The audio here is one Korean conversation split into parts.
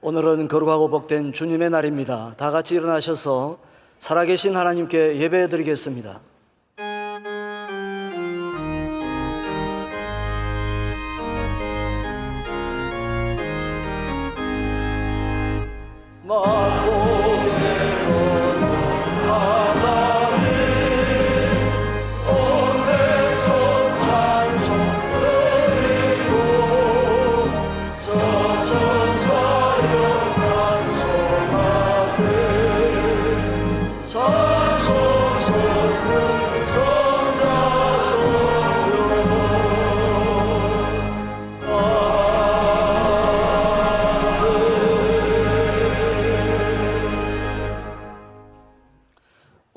오늘은 거룩하고 복된 주님의 날입니다. 다 같이 일어나셔서 살아계신 하나님께 예배드리겠습니다.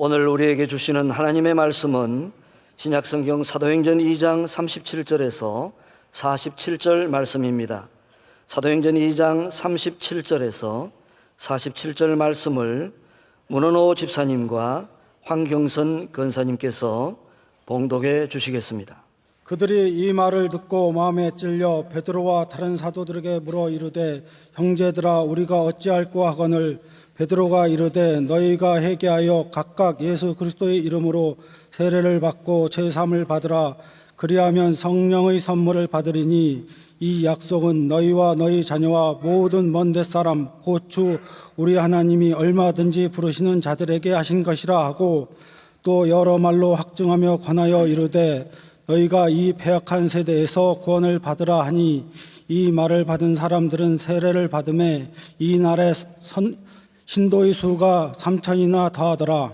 오늘 우리에게 주시는 하나님의 말씀은 신약성경 사도행전 2장 37절에서 47절 말씀입니다. 사도행전 2장 37절에서 47절 말씀을 문은호 집사님과 황경선 권사님께서 봉독해 주시겠습니다. 그들이 이 말을 듣고 마음에 찔려 베드로와 다른 사도들에게 물어 이르되, 형제들아, 우리가 어찌할꼬 하거늘. 베드로가 이르되, 너희가 회개하여 각각 예수 그리스도의 이름으로 세례를 받고 제사함을 받으라. 그리하면 성령의 선물을 받으리니 이 약속은 너희와 너희 자녀와 모든 먼 데 사람 곧 주 우리 하나님이 얼마든지 부르시는 자들에게 하신 것이라 하고, 또 여러 말로 확증하며 권하여 이르되, 너희가 이 패역한 세대에서 구원을 받으라 하니, 이 말을 받은 사람들은 세례를 받음에 이 날에 신도의 수가 3,000이나 더하더라.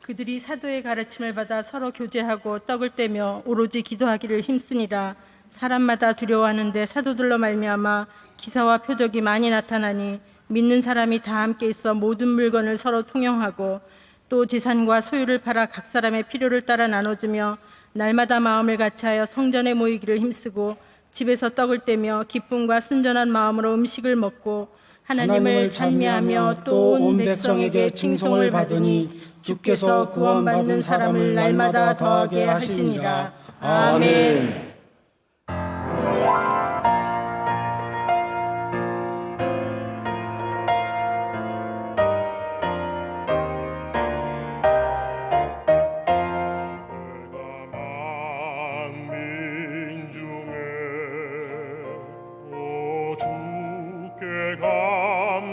그들이 사도의 가르침을 받아 서로 교제하고 떡을 떼며 오로지 기도하기를 힘쓰니라. 사람마다 두려워하는데 사도들로 말미암아 기사와 표적이 많이 나타나니 믿는 사람이 다 함께 있어 모든 물건을 서로 통용하고 또 재산과 소유를 팔아 각 사람의 필요를 따라 나눠주며 날마다 마음을 같이하여 성전에 모이기를 힘쓰고 집에서 떡을 떼며 기쁨과 순전한 마음으로 음식을 먹고 하나님을 찬미하며 또 온 백성에게 칭송을 받으니 주께서 구원받는 사람을 날마다 더하게 하시니라. 아멘.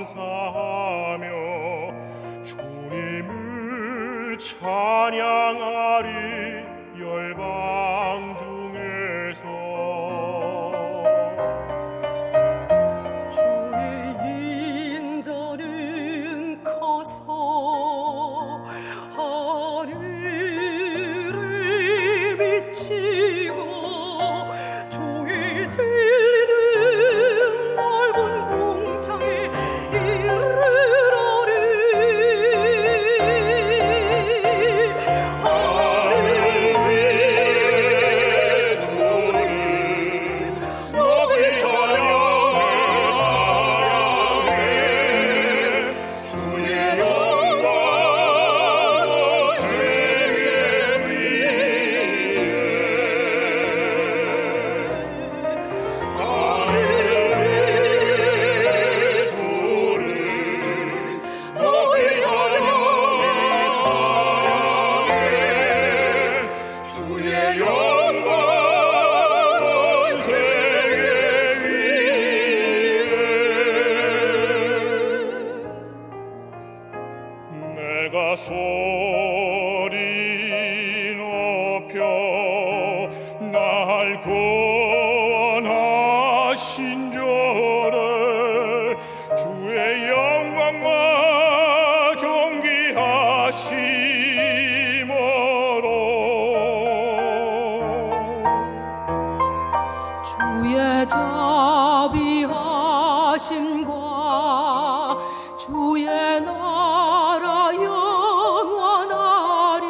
감사하며 주님을 찬양하리 열방 중에서. 주의 인자는 커서 하늘을 미치고 주의 진리는 넓은 공창에 내가 소리 높여 날 구원하신 주를 주의 영광과 존귀하심으로 주의 자비하심과 주의 나라 영원하리.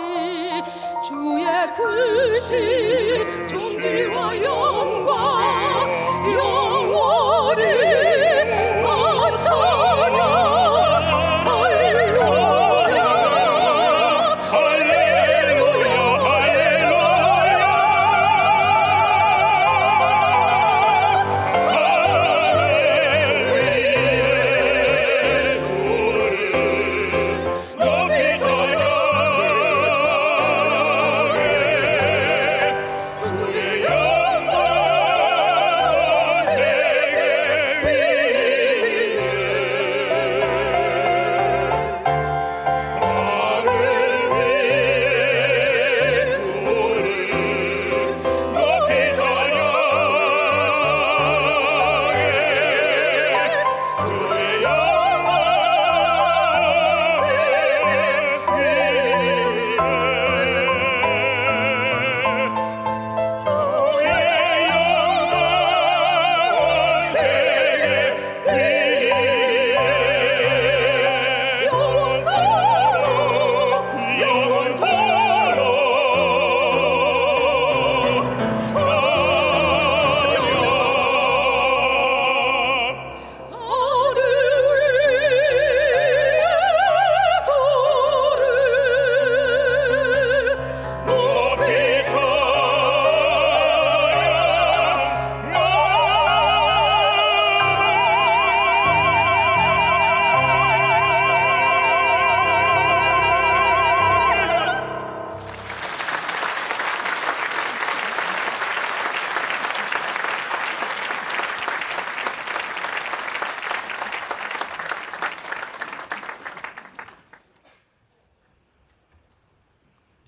주의 크신 존귀와 영광 영원히 바쳐라. 할렐루야 할렐루야 할렐루야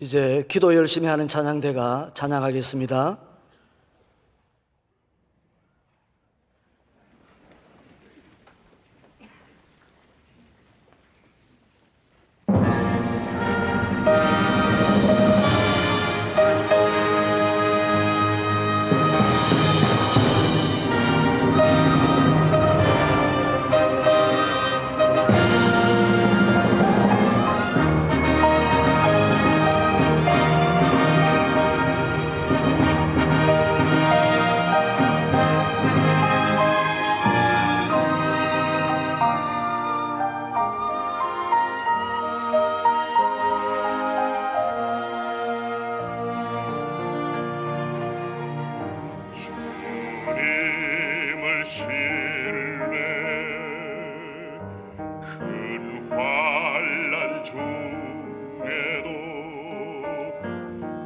이제 기도 열심히 하는 찬양대가 찬양하겠습니다. 주님을 신뢰 큰 환난 중에도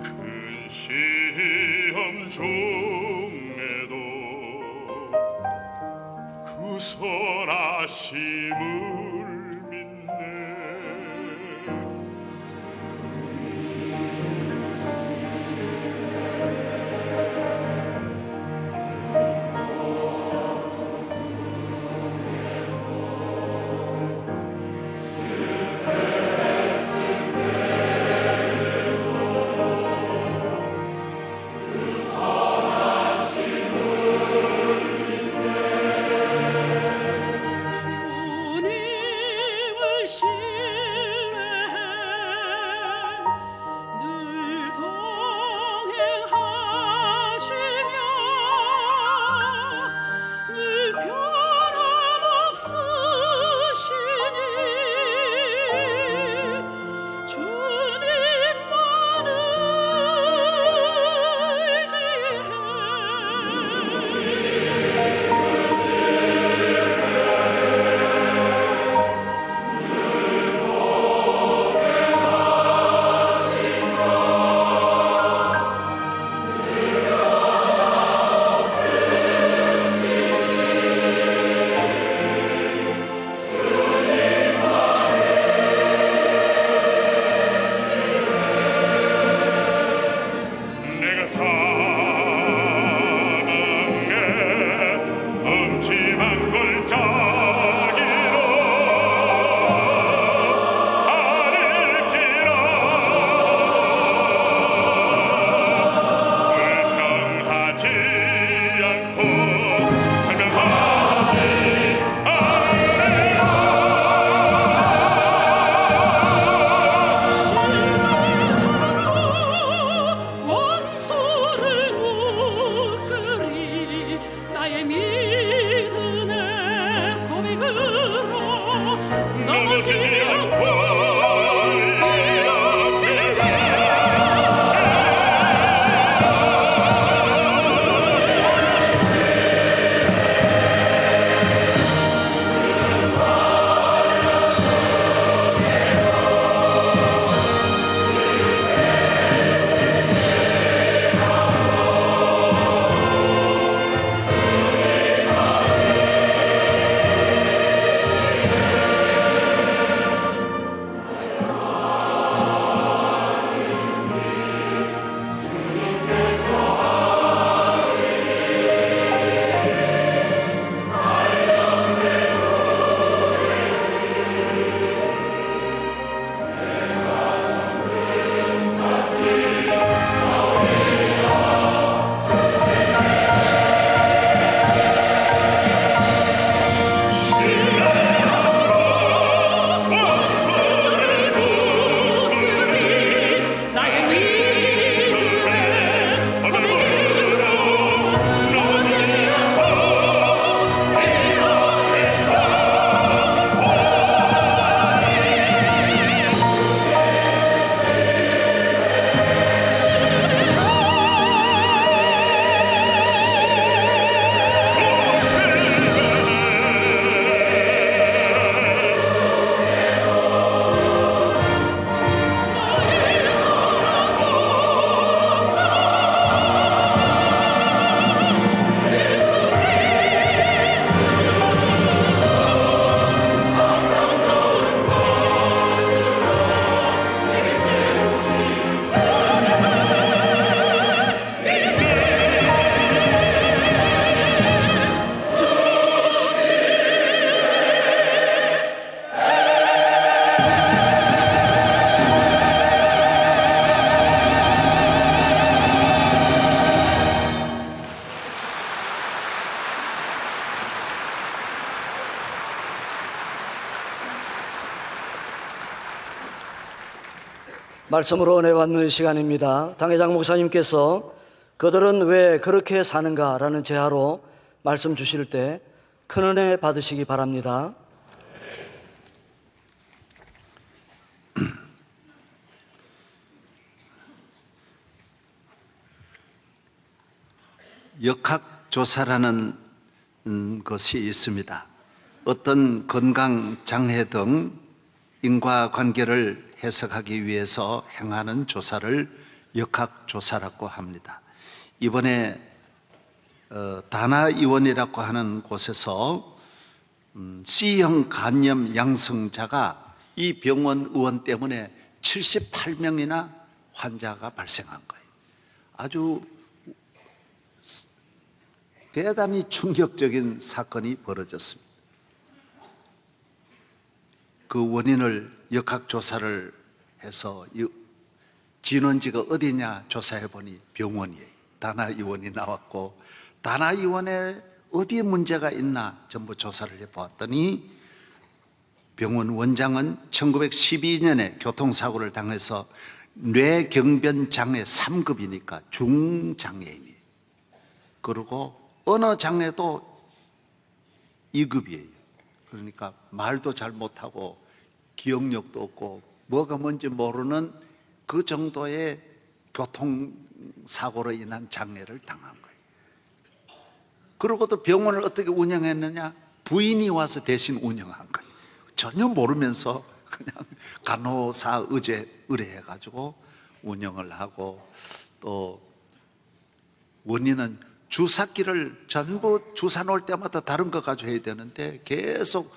큰 시험 중에도 그 선하심을 믿네. 주님 말씀으로 은혜 받는 시간입니다. 당회장 목사님께서 그들은 왜 그렇게 사는가라는 제하로 말씀 주실 때 큰 은혜 받으시기 바랍니다. 역학조사라는 것이 있습니다. 어떤 건강장애 등 인과관계를 해석하기 위해서 행하는 조사를 역학조사라고 합니다. 이번에 다나의원이라고 하는 곳에서 C형 간염 양성자가 이 병원 의원 때문에 78명이나 환자가 발생한 거예요. 아주 대단히 충격적인 사건이 벌어졌습니다. 그 원인을 역학조사를 해서 진원지가 어디냐 조사해 보니 병원이에요. 다나의원이 나왔고, 다나의원에 어디에 문제가 있나 전부 조사를 해보았더니 병원 원장은 1912년에 교통사고를 당해서 뇌경변장애 3급이니까 중장애인이에요. 그리고 어느 장애도 2급이에요. 그러니까 말도 잘 못하고 기억력도 없고 뭐가 뭔지 모르는 그 정도의 교통사고로 인한 장애를 당한 거예요. 그러고도 병원을 어떻게 운영했느냐? 부인이 와서 대신 운영한 거예요. 전혀 모르면서 그냥 간호사 의뢰해가지고 운영을 하고, 또 원인은 주사기를 전부 주사 놓을 때마다 다른 거 가지고 해야 되는데 계속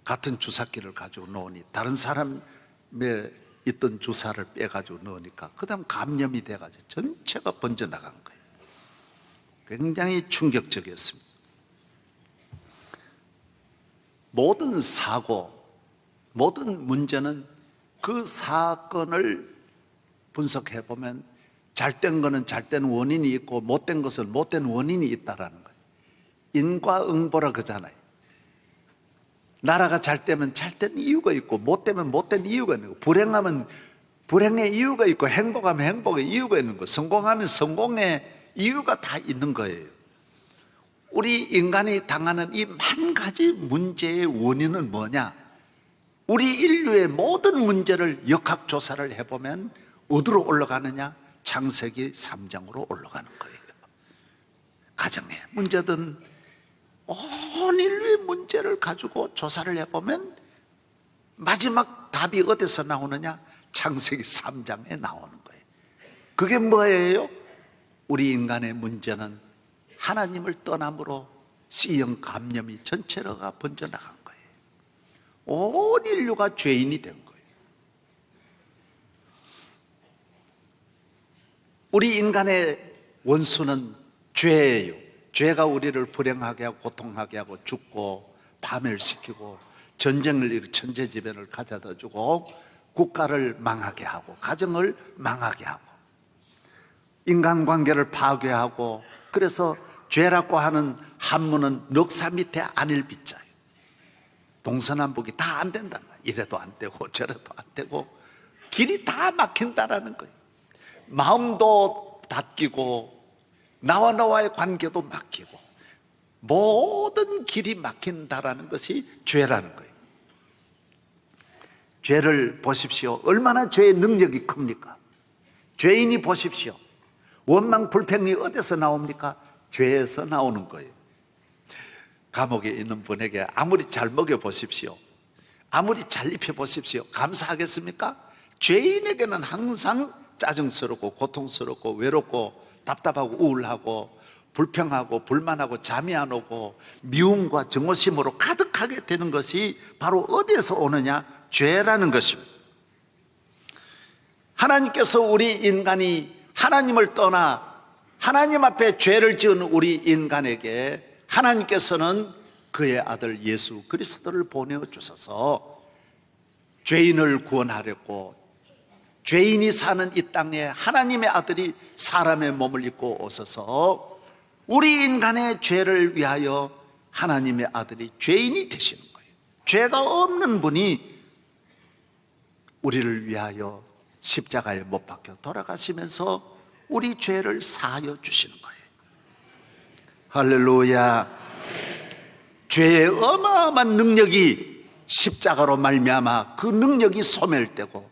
같은 주사기를 가지고 놓으니 다른 사람의 있던 주사를 빼가지고 넣으니까 그 다음 감염이 돼가지고 전체가 번져나간 거예요. 굉장히 충격적이었습니다. 모든 사고, 모든 문제는 그 사건을 분석해보면 잘된 거는 잘된 원인이 있고 못된 것은 못된 원인이 있다라는 거예요. 인과응보라 그러잖아요. 나라가 잘 되면 잘된 이유가 있고 못 되면 못된 이유가 있는 거, 불행하면 불행의 이유가 있고 행복하면 행복의 이유가 있는 거, 성공하면 성공의 이유가 다 있는 거예요. 우리 인간이 당하는 이 만 가지 문제의 원인은 뭐냐? 우리 인류의 모든 문제를 역학조사를 해보면 어디로 올라가느냐? 창세기 3장으로 올라가는 거예요. 가정의 문제든 온 인류의 문제를 가지고 조사를 해보면 마지막 답이 어디서 나오느냐? 창세기 3장에 나오는 거예요. 그게 뭐예요? 우리 인간의 문제는 하나님을 떠남으로 C형 감염이 전체로가 번져나간 거예요. 온 인류가 죄인이 된 거예요. 우리 인간의 원수는 죄예요. 죄가 우리를 불행하게 하고 고통하게 하고 죽고 파멸시키고 전쟁을 일으키고 천재지변을 가져다 주고 국가를 망하게 하고 가정을 망하게 하고 인간관계를 파괴하고, 그래서 죄라고 하는 한문은 넉사 밑에 안일비자예요. 동서남북이 다 안 된단 말이에요. 이래도 안 되고 저래도 안 되고 길이 다 막힌다라는 거예요. 마음도 닫히고 나와 너와의 관계도 막히고 모든 길이 막힌다라는 것이 죄라는 거예요. 죄를 보십시오. 얼마나 죄의 능력이 큽니까? 죄인이 보십시오. 원망 불평이 어디서 나옵니까? 죄에서 나오는 거예요. 감옥에 있는 분에게 아무리 잘 먹여보십시오, 아무리 잘 입혀보십시오, 감사하겠습니까? 죄인에게는 항상 짜증스럽고 고통스럽고 외롭고 답답하고 우울하고 불평하고 불만하고 잠이 안 오고 미움과 증오심으로 가득하게 되는 것이 바로 어디에서 오느냐? 죄라는 것입니다. 하나님께서 우리 인간이 하나님을 떠나 하나님 앞에 죄를 지은 우리 인간에게 하나님께서는 그의 아들 예수 그리스도를 보내주셔서 죄인을 구원하려고 죄인이 사는 이 땅에 하나님의 아들이 사람의 몸을 입고 오셔서 우리 인간의 죄를 위하여 하나님의 아들이 죄인이 되시는 거예요. 죄가 없는 분이 우리를 위하여 십자가에 못 박혀 돌아가시면서 우리 죄를 사하여 주시는 거예요. 할렐루야. 죄의 어마어마한 능력이 십자가로 말미암아 그 능력이 소멸되고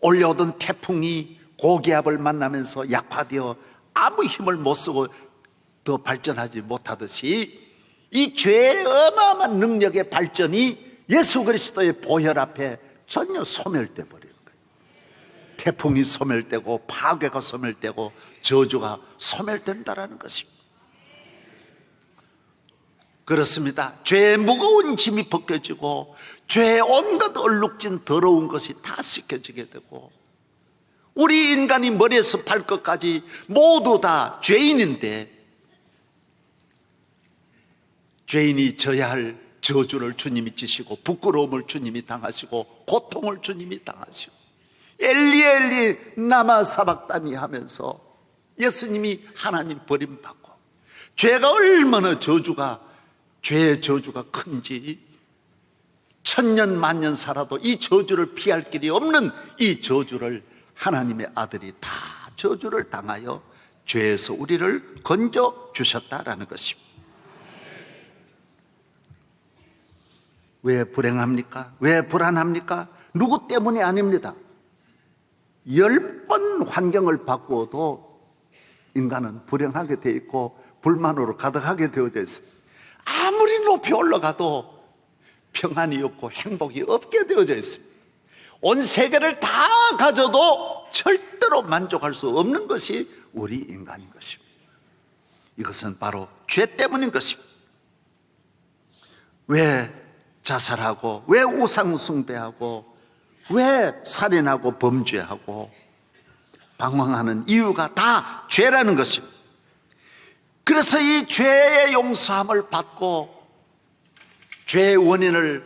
올려오던 태풍이 고기압을 만나면서 약화되어 아무 힘을 못 쓰고 더 발전하지 못하듯이 이 죄의 어마어마한 능력의 발전이 예수 그리스도의 보혈 앞에 전혀 소멸돼 버리는 거예요. 태풍이 소멸되고 파괴가 소멸되고 저주가 소멸된다라는 것입니다. 그렇습니다. 죄의 무거운 짐이 벗겨지고 죄의 온갖 얼룩진 더러운 것이 다 씻겨지게 되고 우리 인간이 머리에서 발끝까지 모두 다 죄인인데 죄인이 져야 할 저주를 주님이 지시고 부끄러움을 주님이 당하시고 고통을 주님이 당하시고 엘리 엘리 나마 사박다니 하면서 예수님이 하나님 버림받고 죄가 얼마나 죄의 저주가 큰지 천년 만년 살아도 이 저주를 피할 길이 없는 이 저주를 하나님의 아들이 다 저주를 당하여 죄에서 우리를 건져 주셨다라는 것입니다. 왜 불행합니까? 왜 불안합니까? 누구 때문이 아닙니다. 10번 환경을 바꾸어도 인간은 불행하게 되어 있고 불만으로 가득하게 되어져 있습니다. 아무리 높이 올라가도 평안이 없고 행복이 없게 되어져 있습니다. 온 세계를 다 가져도 절대로 만족할 수 없는 것이 우리 인간인 것입니다. 이것은 바로 죄 때문인 것입니다. 왜 자살하고 왜 우상 숭배하고 왜 살인하고 범죄하고 방황하는 이유가 다 죄라는 것입니다. 그래서 이 죄의 용서함을 받고 죄의 원인을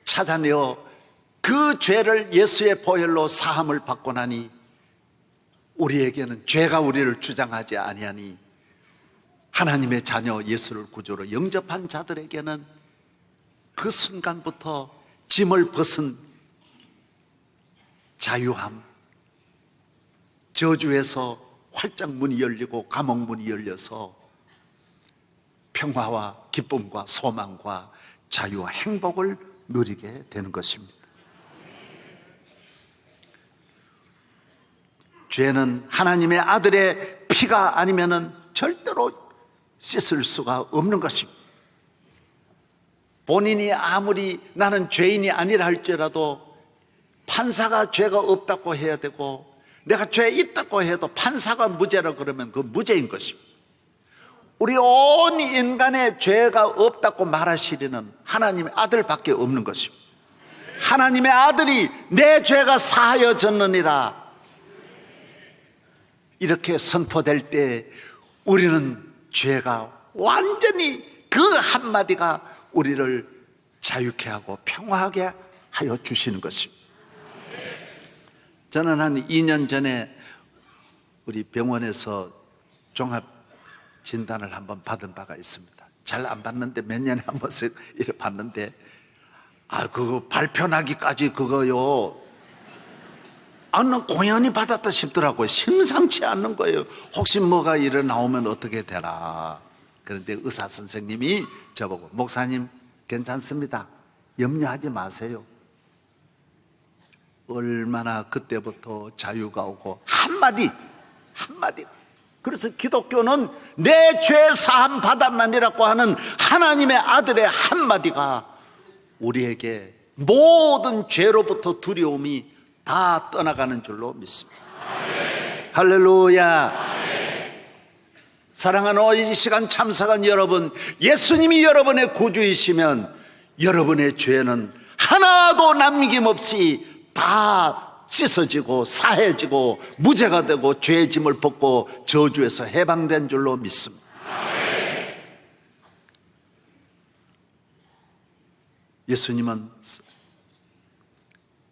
찾아내어 그 죄를 예수의 보혈로 사함을 받고 나니 우리에게는 죄가 우리를 주장하지 아니하니 하나님의 자녀 예수를 구주로 영접한 자들에게는 그 순간부터 짐을 벗은 자유함, 저주에서 활짝 문이 열리고 감옥 문이 열려서 평화와 기쁨과 소망과 자유와 행복을 누리게 되는 것입니다. 죄는 하나님의 아들의 피가 아니면은 절대로 씻을 수가 없는 것입니다. 본인이 아무리 나는 죄인이 아니라 할지라도 판사가 죄가 없다고 해야 되고 내가 죄 있다고 해도 판사가 무죄라 그러면 그 무죄인 것입니다. 우리 온 인간의 죄가 없다고 말하시리는 하나님의 아들밖에 없는 것입니다. 하나님의 아들이 내 죄가 사하여졌느니라 이렇게 선포될 때 우리는 죄가 완전히 그 한마디가 우리를 자유케 하고 평화하게 하여 주시는 것입니다. 저는 한 2년 전에 우리 병원에서 종합 진단을 한번 받은 바가 있습니다. 잘 안 받는데 몇 년에 한 번씩 이렇게 받는데 그거 발표나기까지 그거요. 난 공연히 받았다 싶더라고요. 심상치 않는 거예요. 혹시 뭐가 일어나오면 어떻게 되나. 그런데 의사 선생님이 저보고 목사님 괜찮습니다. 염려하지 마세요. 얼마나 그때부터 자유가 오고 한마디 그래서 기독교는 내 죄 사함 받았나니라고 하는 하나님의 아들의 한마디가 우리에게 모든 죄로부터 두려움이 다 떠나가는 줄로 믿습니다. 할렐루야. 사랑하는 이 시간 참석한 여러분, 예수님이 여러분의 구주이시면 여러분의 죄는 하나도 남김없이 다 씻어지고 사해지고 무죄가 되고 죄의 짐을 벗고 저주에서 해방된 줄로 믿습니다. 예수님은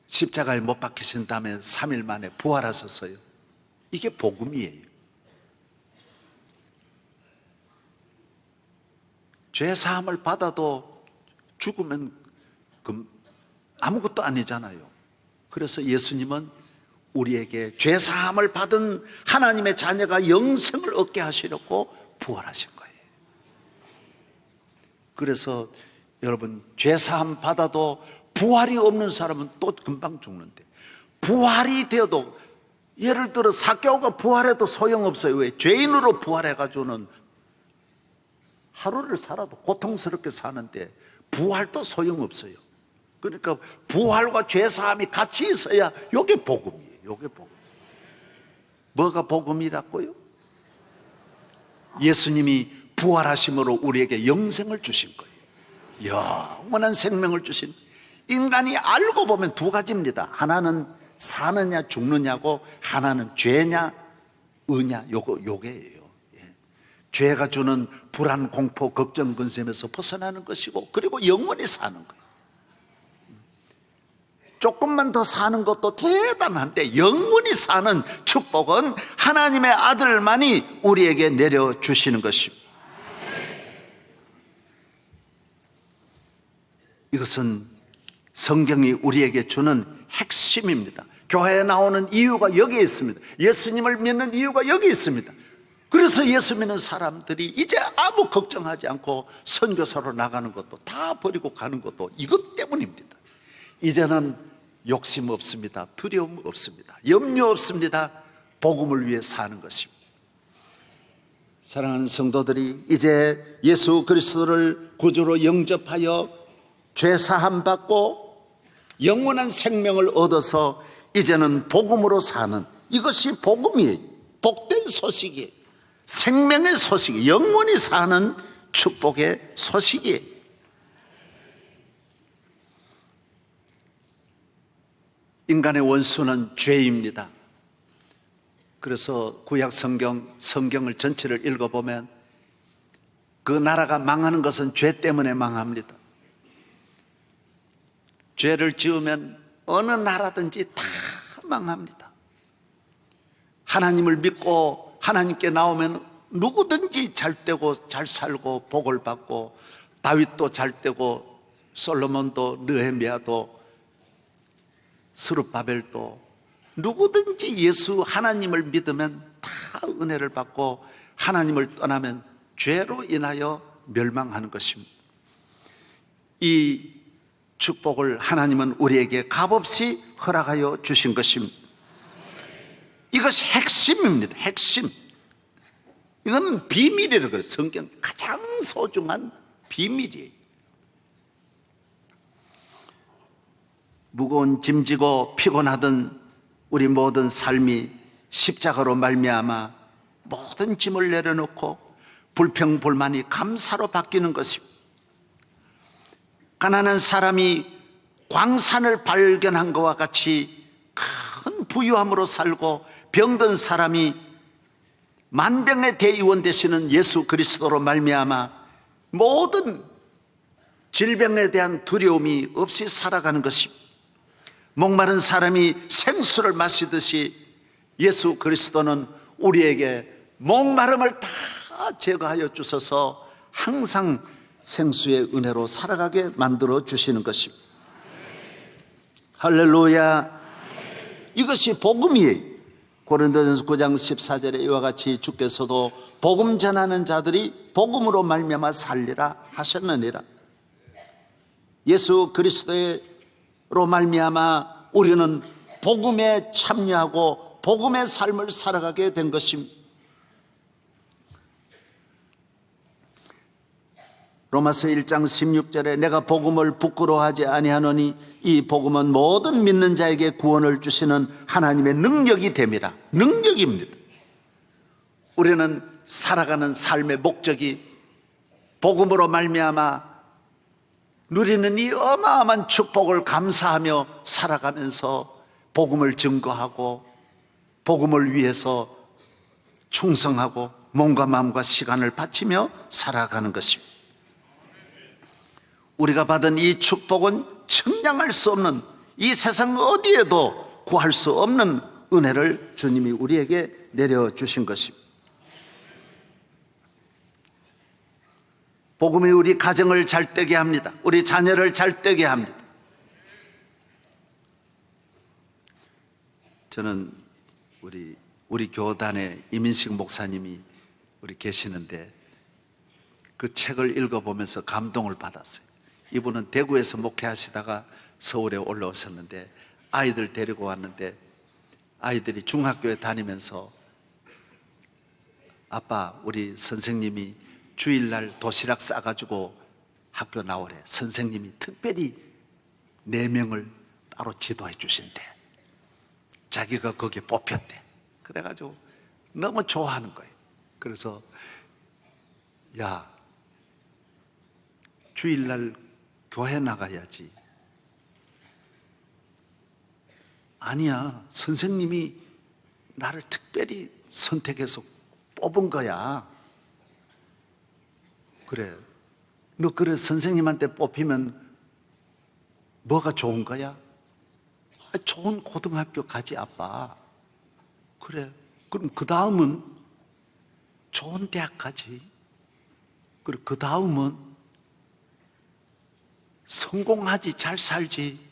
십자가에 못 박히신 다음에 3일 만에 부활하셨어요. 이게 복음이에요. 죄 사함을 받아도 죽으면 아무것도 아니잖아요. 그래서 예수님은 우리에게 죄사함을 받은 하나님의 자녀가 영생을 얻게 하시려고 부활하신 거예요. 그래서 여러분, 죄사함 받아도 부활이 없는 사람은 또 금방 죽는데, 부활이 되어도, 예를 들어 사개오가 부활해도 소용없어요. 왜? 죄인으로 부활해가지고는 하루를 살아도 고통스럽게 사는데 부활도 소용없어요. 그러니까 부활과 죄사함이 같이 있어야 이게 복음이에요. 이게 복음. 뭐가 복음이라고요? 예수님이 부활하심으로 우리에게 영생을 주신 거예요. 영원한 생명을 주신. 인간이 알고 보면 두 가지입니다. 하나는 사느냐 죽느냐고, 하나는 죄냐 의냐. 요게예요. 예. 죄가 주는 불안, 공포, 걱정, 근심에서 벗어나는 것이고, 그리고 영원히 사는 거예요. 조금만 더 사는 것도 대단한데, 영원히 사는 축복은 하나님의 아들만이 우리에게 내려주시는 것입니다. 이것은 성경이 우리에게 주는 핵심입니다. 교회에 나오는 이유가 여기에 있습니다. 예수님을 믿는 이유가 여기 있습니다. 그래서 예수 믿는 사람들이 이제 아무 걱정하지 않고 선교사로 나가는 것도 다 버리고 가는 것도 이것 때문입니다. 이제는 욕심 없습니다. 두려움 없습니다. 염려 없습니다. 복음을 위해 사는 것입니다. 사랑하는 성도들이 이제 예수 그리스도를 구주로 영접하여 죄사함 받고 영원한 생명을 얻어서 이제는 복음으로 사는, 이것이 복음이에요. 복된 소식이에요. 생명의 소식이에요. 영원히 사는 축복의 소식이에요. 인간의 원수는 죄입니다. 그래서 구약 성경을 전체를 읽어보면 그 나라가 망하는 것은 죄 때문에 망합니다. 죄를 지으면 어느 나라든지 다 망합니다. 하나님을 믿고 하나님께 나오면 누구든지 잘 되고 잘 살고 복을 받고, 다윗도 잘 되고 솔로몬도 느헤미야도 스룹바벨도, 누구든지 예수 하나님을 믿으면 다 은혜를 받고, 하나님을 떠나면 죄로 인하여 멸망하는 것입니다. 이 축복을 하나님은 우리에게 값없이 허락하여 주신 것입니다. 이것이 핵심입니다. 핵심. 이건 비밀이라고 그래요. 성경 가장 소중한 비밀이에요. 무거운 짐지고 피곤하던 우리 모든 삶이 십자가로 말미암아 모든 짐을 내려놓고 불평불만이 감사로 바뀌는 것입니다. 가난한 사람이 광산을 발견한 것과 같이 큰 부유함으로 살고, 병든 사람이 만병의 대의원 되시는 예수 그리스도로 말미암아 모든 질병에 대한 두려움이 없이 살아가는 것입니다. 목마른 사람이 생수를 마시듯이 예수 그리스도는 우리에게 목마름을 다 제거하여 주셔서 항상 생수의 은혜로 살아가게 만들어 주시는 것입니다. 할렐루야. 이것이 복음이에요. 고린도전서 9장 14절에 이와 같이 주께서도 복음 전하는 자들이 복음으로 말미암아 살리라 하셨느니라. 예수 그리스도로 말미암아 우리는 복음에 참여하고 복음의 삶을 살아가게 된 것입니다. 로마서 1장 16절에 내가 복음을 부끄러워하지 아니하노니 이 복음은 모든 믿는 자에게 구원을 주시는 하나님의 능력이 됨이라. 능력입니다. 우리는 살아가는 삶의 목적이 복음으로 말미암아 누리는 이 어마어마한 축복을 감사하며 살아가면서 복음을 증거하고 복음을 위해서 충성하고 몸과 마음과 시간을 바치며 살아가는 것입니다. 우리가 받은 이 축복은 측량할 수 없는, 이 세상 어디에도 구할 수 없는 은혜를 주님이 우리에게 내려주신 것입니다. 복음이 우리 가정을 잘되게 합니다. 우리 자녀를 잘되게 합니다. 저는 우리 교단에 이민식 목사님이 우리 계시는데 그 책을 읽어보면서 감동을 받았어요. 이분은 대구에서 목회하시다가 서울에 올라오셨는데 아이들 데리고 왔는데 아이들이 중학교에 다니면서 아빠, 우리 선생님이 주일날 도시락 싸가지고 학교 나오래. 선생님이 특별히 4명을 따로 지도해 주신대. 자기가 거기에 뽑혔대. 그래가지고 너무 좋아하는 거예요. 그래서 야, 주일날 교회 나가야지. 아니야, 선생님이 나를 특별히 선택해서 뽑은 거야. 그래, 너 그래 선생님한테 뽑히면 뭐가 좋은 거야? 좋은 고등학교 가지 아빠. 그래, 그럼 그 다음은 좋은 대학 가지. 그리고 그 다음은 성공하지, 잘 살지.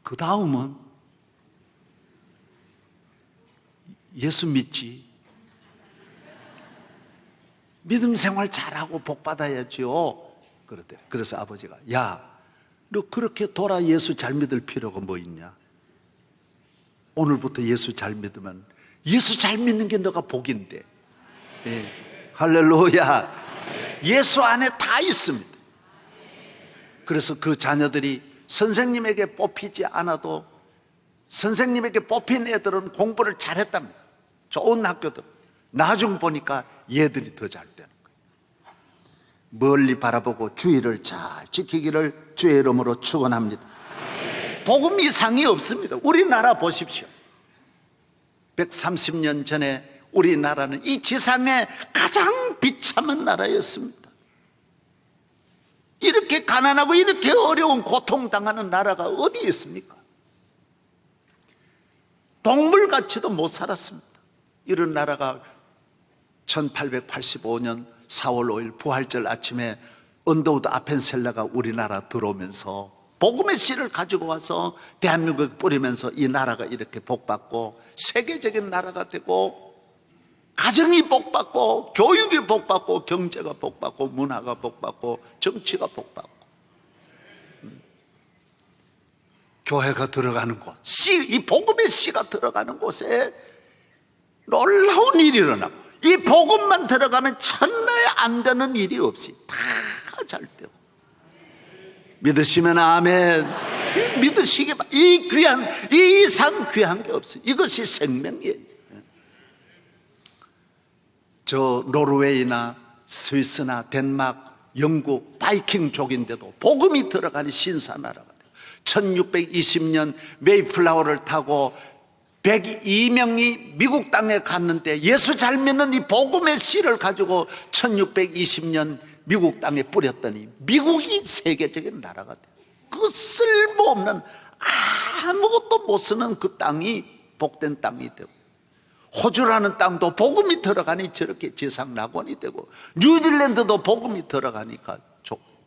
그 다음은 예수 믿지. 믿음 생활 잘하고 복 받아야지요. 그러더래. 그래서 아버지가, 야, 너 그렇게 돌아 예수 잘 믿을 필요가 뭐 있냐? 오늘부터 예수 잘 믿으면 예수 잘 믿는 게 너가 복인데. 예. 할렐루야. 예수 안에 다 있습니다. 그래서 그 자녀들이 선생님에게 뽑히지 않아도 선생님에게 뽑힌 애들은 공부를 잘했답니다. 좋은 학교들. 나중 보니까 얘들이 더 잘 되는 거예요. 멀리 바라보고 주의를 잘 지키기를 주의 이름으로 축원합니다. 복음 이상이 없습니다. 우리나라 보십시오. 130년 전에 우리나라는 이 지상의 가장 비참한 나라였습니다. 이렇게 가난하고 이렇게 어려운 고통당하는 나라가 어디 있습니까? 동물같이도 못 살았습니다. 이런 나라가 1885년 4월 5일 부활절 아침에 언더우드 아펜셀러가 우리나라 들어오면서 복음의 씨를 가지고 와서 대한민국에 뿌리면서 이 나라가 이렇게 복받고 세계적인 나라가 되고 가정이 복받고 교육이 복받고 경제가 복받고 문화가 복받고 정치가 복받고 교회가 들어가는 곳, 이 복음의 씨가 들어가는 곳에 놀라운 일이 일어나고 이 복음만 들어가면 천하에 안 되는 일이 없이 다 잘 되고 믿으시면 아멘. 믿으시기 바랍니다. 이 귀한, 이 이상 귀한 게 없어요. 이것이 생명이에요. 저 노르웨이나 스위스나 덴마크, 영국, 바이킹족인데도 복음이 들어가니 신사나라가 돼요. 1620년 메이플라워를 타고 102명이 미국 땅에 갔는데 예수 잘 믿는 이 복음의 씨를 가지고 1620년 미국 땅에 뿌렸더니 미국이 세계적인 나라가 돼요. 그 쓸모없는 아무것도 못 쓰는 그 땅이 복된 땅이 되고 호주라는 땅도 복음이 들어가니 저렇게 지상 낙원이 되고 뉴질랜드도 복음이 들어가니까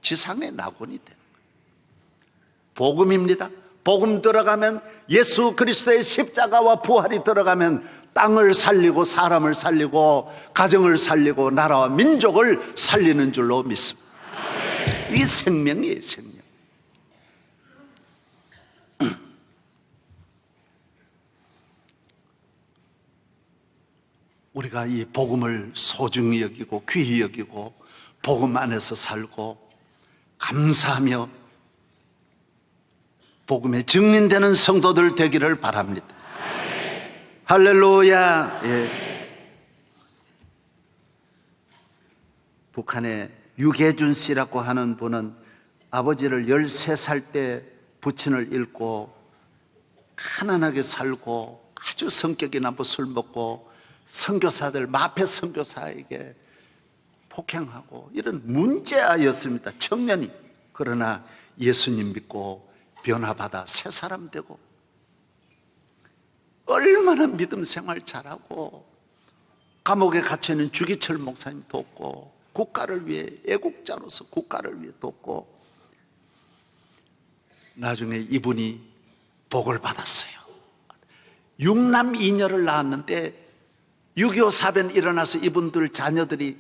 지상의 낙원이 되는 거예요. 복음입니다. 복음 들어가면 예수 그리스도의 십자가와 부활이 들어가면 땅을 살리고 사람을 살리고 가정을 살리고 나라와 민족을 살리는 줄로 믿습니다. 이게 생명이에요, 생명. 우리가 이 복음을 소중히 여기고 귀히 여기고 복음 안에서 살고 감사하며 복음에 증인되는 성도들 되기를 바랍니다. 할렐루야. 예. 북한의 유계준 씨라고 하는 분은 아버지를 13살 때 부친을 잃고 가난하게 살고 아주 성격이 나쁘고 술 먹고 선교사들 마패 선교사에게 폭행하고 이런 문제아였습니다. 청년이. 그러나 예수님 믿고 변화받아 새 사람 되고 얼마나 믿음 생활 잘하고 감옥에 갇혀있는 주기철 목사님 돕고 국가를 위해 애국자로서 국가를 위해 돕고 나중에 이분이 복을 받았어요. 육남 2녀를 낳았는데 6.25 사변 일어나서 이분들 자녀들이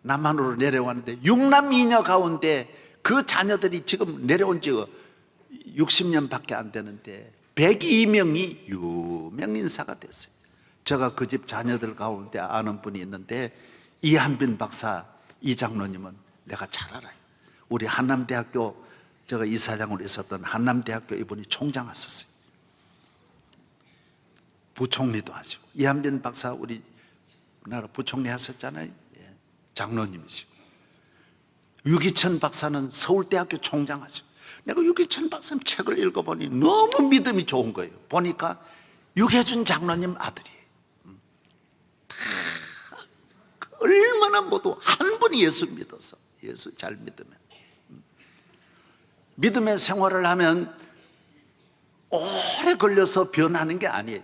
남한으로 내려왔는데 육남 2녀 가운데 그 자녀들이 지금 내려온 지 60년밖에 안 되는데 102명이 유명 인사가 됐어요. 제가 그 집 자녀들 가운데 아는 분이 있는데 이한빈 박사 이 장로님은 내가 잘 알아요. 우리 한남대학교 제가 이사장으로 있었던 한남대학교 이분이 총장 하셨어요. 부총리도 하시고 이한빈 박사 우리 나라 부총리 하셨잖아요. 예, 장로님이시고 유기천 박사는 서울대학교 총장 하시고 내가 유기천 박사님 책을 읽어보니 너무 믿음이 좋은 거예요. 보니까 유해준 장로님 아들이에요. 다 얼마나 모두 한 분이 예수 믿어서 예수 잘 믿으면 믿음의 생활을 하면 오래 걸려서 변하는 게 아니에요.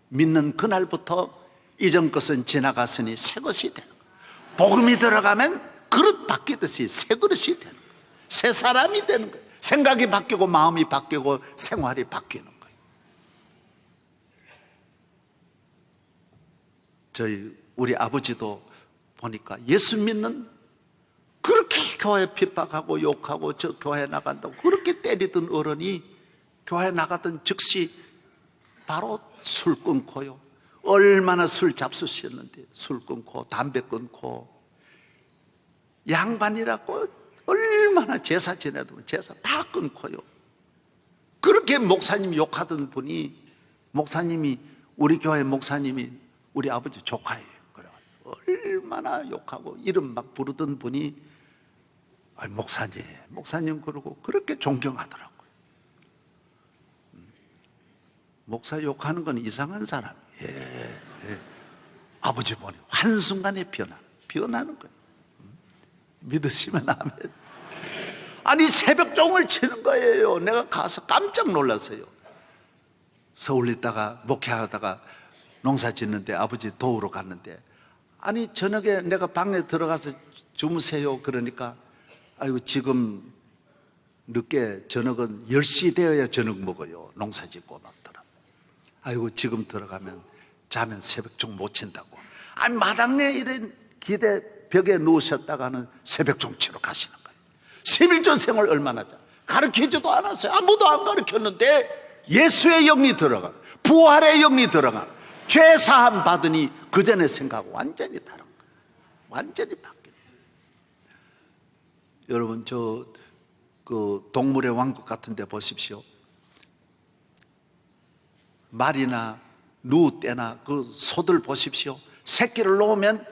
믿는 그날부터 이전 것은 지나갔으니 새 것이 되는 거예요. 복음이 들어가면 그릇 바뀌듯이 새 그릇이 되는 거예요. 새 사람이 되는 거예요. 생각이 바뀌고 마음이 바뀌고 생활이 바뀌는 거예요. 우리 아버지도 보니까 예수 믿는 그렇게 교회 핍박하고 욕하고 저 교회 나간다고 그렇게 때리던 어른이 교회 나가던 즉시 바로 술 끊고요. 얼마나 술 잡수셨는데 술 끊고 담배 끊고 양반이라고 얼마나 제사 지내도 제사 다 끊고요. 그렇게 목사님 욕하던 분이 목사님이 우리 교회 목사님이 우리 아버지 조카예요. 그래 얼마나 욕하고 이름 막 부르던 분이 목사님 그러고 그렇게 존경하더라고요. 목사 욕하는 건 이상한 사람. 예. 아버지 보니 한순간에 변하는 거예요. 믿으시면 아멘. 아니 새벽종을 치는 거예요. 내가 가서 깜짝 놀랐어요. 서울 있다가 목회하다가 농사 짓는데 아버지 도우러 갔는데 아니 저녁에 내가 방에 들어가서 주무세요 그러니까 아이고 지금 늦게 저녁은 10시 되어야 저녁 먹어요. 농사 짓고 막 들어. 아이고 지금 들어가면 자면 새벽종 못 친다고. 아니 마당에 이런 기대 벽에 누우셨다가는 새벽종 치러 가시는 거예요. 11조 생활 얼마나 자 가르치지도 않았어요. 아무도 안 가르쳤는데 예수의 영이 들어가 부활의 영이 들어가 죄 사함 받으니 그 전에 생각하고 완전히 다른 거예요. 완전히 바뀌어요. 여러분 그 동물의 왕국 같은 데 보십시오. 말이나 누떼나 그 소들 보십시오. 새끼를 놓으면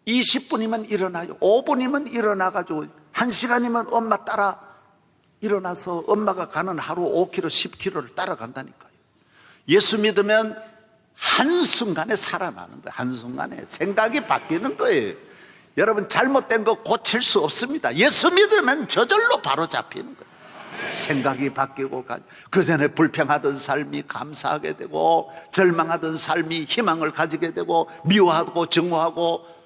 20분이면 일어나요. 5분이면 일어나가지고 1시간이면 엄마 따라 일어나서 엄마가 가는 하루 5km, 10km를 따라간다니까요. 예수 믿으면 한순간에 살아나는 거예요. 한순간에 생각이 바뀌는 거예요. 여러분 잘못된 거 고칠 수 없습니다. 예수 믿으면 저절로 바로 잡히는 거예요. 생각이 바뀌고 그 전에 불평하던 삶이 감사하게 되고 절망하던 삶이 희망을 가지게 되고 미워하고 증오하고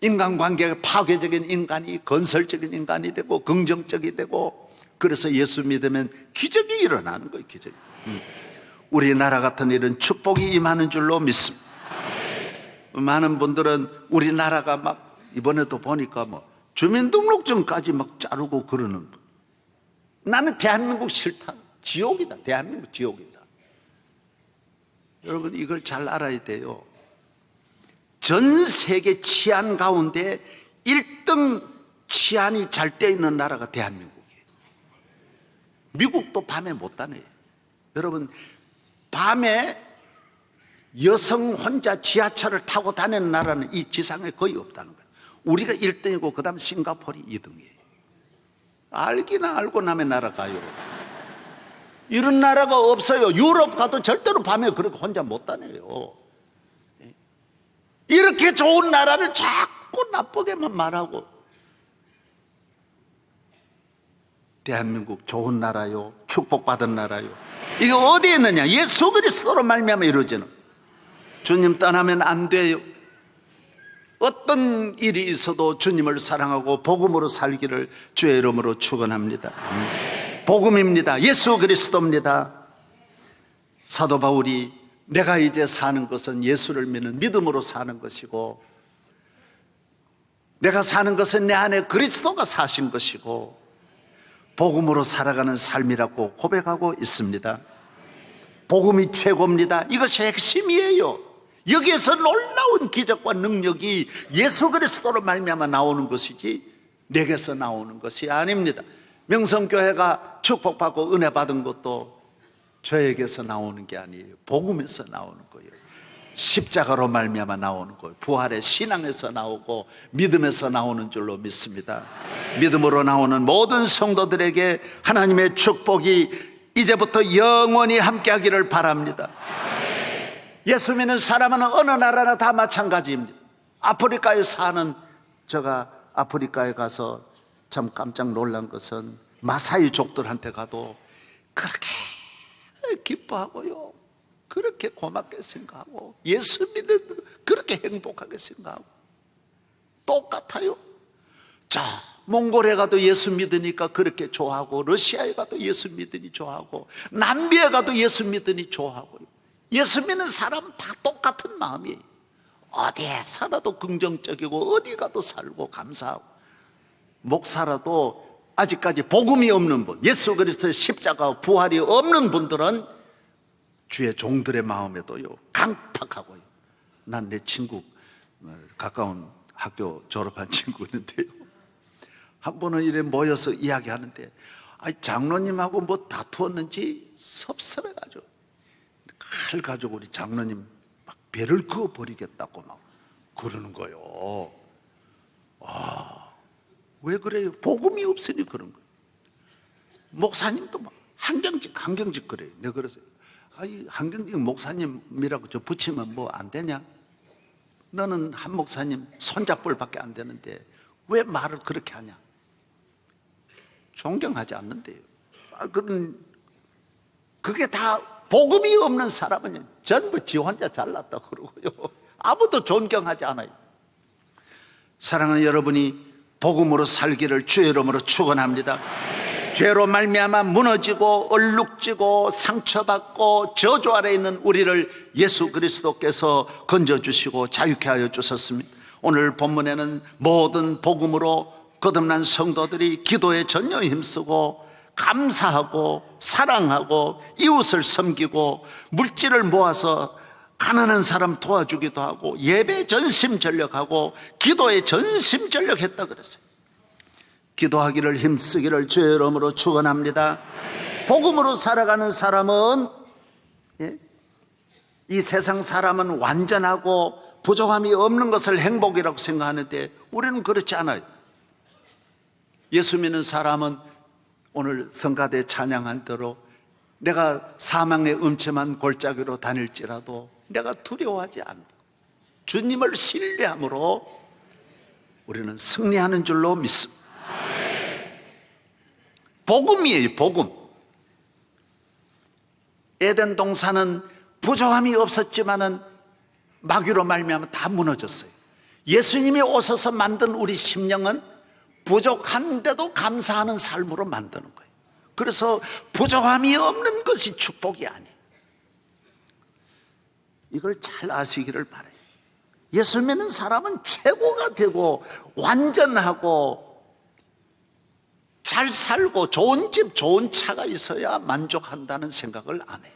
인간관계가 파괴적인 인간이 건설적인 인간이 되고 긍정적이 되고 그래서 예수 믿으면 기적이 일어나는 거예요. 기적이. 우리나라 같은 이런 축복이 임하는 줄로 믿습니다. 많은 분들은 우리나라가 막 이번에도 보니까 뭐 주민등록증까지 막 자르고 그러는 분. 나는 대한민국 싫다. 지옥이다. 대한민국 지옥이다. 여러분 이걸 잘 알아야 돼요. 전 세계 치안 가운데 1등 치안이 잘 돼 있는 나라가 대한민국이에요. 미국도 밤에 못 다녀요. 여러분 밤에 여성 혼자 지하철을 타고 다니는 나라는 이 지상에 거의 없다는 거예요. 우리가 1등이고 그 다음 싱가포르이 2등이에요. 알기나 알고 남의 나라 가요. 이런 나라가 없어요. 유럽 가도 절대로 밤에 그렇게 혼자 못 다녀요. 이렇게 좋은 나라를 자꾸 나쁘게만 말하고 대한민국 좋은 나라요. 축복받은 나라요. 이게 어디에 있느냐? 예수 그리스도로 말미암아 이루어지는. 주님 떠나면 안 돼요. 어떤 일이 있어도 주님을 사랑하고 복음으로 살기를 주의 이름으로 축원합니다. 복음입니다. 예수 그리스도입니다. 사도 바울이 내가 이제 사는 것은 예수를 믿는 믿음으로 사는 것이고, 내가 사는 것은 내 안에 그리스도가 사신 것이고 복음으로 살아가는 삶이라고 고백하고 있습니다. 복음이 최고입니다. 이것이 핵심이에요. 여기에서 놀라운 기적과 능력이 예수 그리스도로 말미암아 나오는 것이지 내게서 나오는 것이 아닙니다. 명성교회가 축복받고 은혜 받은 것도 저에게서 나오는 게 아니에요. 복음에서 나오는 거예요. 십자가로 말미암아 나오는 거예요. 부활의 신앙에서 나오고 믿음에서 나오는 줄로 믿습니다. 믿음으로 나오는 모든 성도들에게 하나님의 축복이 이제부터 영원히 함께하기를 바랍니다. 예수 믿는 사람은 어느 나라나 다 마찬가지입니다. 아프리카에 사는 제가 아프리카에 가서 참 깜짝 놀란 것은 마사이족들한테 가도 그렇게 기뻐하고요, 그렇게 고맙게 생각하고 예수 믿는 그렇게 행복하게 생각하고 똑같아요. 자, 몽골에 가도 예수 믿으니까 그렇게 좋아하고, 러시아에 가도 예수 믿으니 좋아하고, 남미에 가도 예수 믿으니 좋아하고요. 예수 믿는 사람은 다 똑같은 마음이에요. 어디에 살아도 긍정적이고 어디 가도 살고 감사하고. 목사라도 아직까지 복음이 없는 분, 예수 그리스도의 십자가 부활이 없는 분들은 주의 종들의 마음에도요 강팍하고요. 난 내 친구, 가까운 학교 졸업한 친구 있는데요, 한 번은 이래 모여서 이야기하는데, 장로님하고 뭐 다투었는지 섭섭해가지고 칼 가지고 우리 장로님 막 배를 그어버리겠다고 막 그러는 거예요. 왜 그래요? 복음이 없으니 그런 거예요. 목사님도 막 한경직 그래요. 내가 그래서 한경직 목사님이라고 저 붙이면 뭐 안 되냐? 너는 한 목사님 손잡볼밖에 안 되는데 왜 말을 그렇게 하냐? 존경하지 않는데요. 그게 다 복음이 없는 사람은 전부 지 혼자 잘났다 그러고요. 아무도 존경하지 않아요. 사랑하는 여러분이 복음으로 살기를 주의 이름으로 축원합니다. 죄로 말미암아 무너지고 얼룩지고 상처받고 저주 아래 있는 우리를 예수 그리스도께서 건져주시고 자유케 하여 주셨습니다. 오늘 본문에는 모든 복음으로 거듭난 성도들이 기도에 전혀 힘쓰고 감사하고 사랑하고 이웃을 섬기고 물질을 모아서 가난한 사람 도와주기도 하고 예배에 전심전력하고 기도에 전심전력했다 그랬어요. 기도하기를 힘쓰기를 주의 이름으로 축원합니다. 복음으로 살아가는 사람은, 이 세상 사람은 완전하고 부족함이 없는 것을 행복이라고 생각하는데 우리는 그렇지 않아요. 예수 믿는 사람은 오늘 성가대 찬양한 대로 내가 사망의 음침한 골짜기로 다닐지라도 내가 두려워하지 않고 주님을 신뢰함으로 우리는 승리하는 줄로 믿습니다. 복음이에요, 복음. 에덴 동산은 부족함이 없었지만은 마귀로 말미암아 다 무너졌어요. 예수님이 오셔서 만든 우리 심령은 부족한데도 감사하는 삶으로 만드는 거예요. 그래서 부족함이 없는 것이 축복이 아니에요. 이걸 잘 아시기를 바라요. 예수 믿는 사람은 최고가 되고 완전하고 잘 살고 좋은 집 좋은 차가 있어야 만족한다는 생각을 안 해요.